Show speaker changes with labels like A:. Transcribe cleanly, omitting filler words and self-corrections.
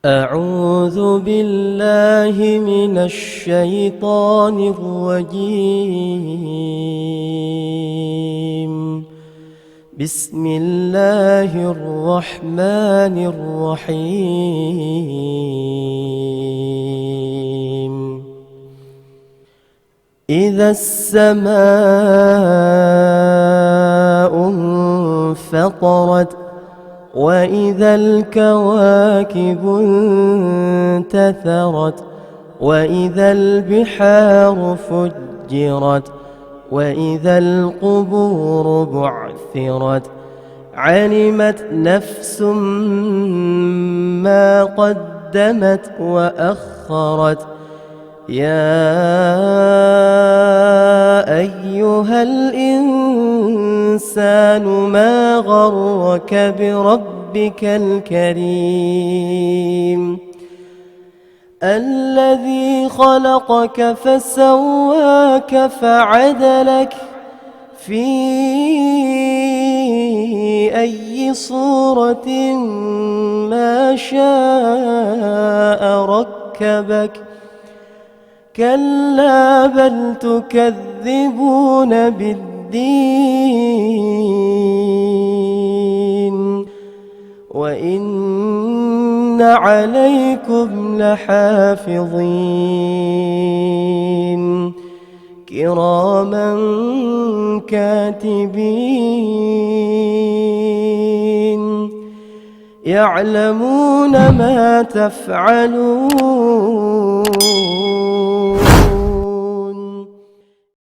A: أعوذ بالله من الشيطان الرجيم. بسم الله الرحمن الرحيم. إذا السماء انفطرت وإذا الكواكب انتثرت وإذا البحار فجرت وإذا القبور بعثرت علمت نفس ما قدمت وأخرت. يا أيها الإنسان ما غرك بربك الكريم الذي خلقك فسواك فعدلك في أي صورة ما شاء ركبك. كلا بل تكذبون بالدين وإن عليكم لحافظين كراما كاتبين يعلمون ما تفعلون.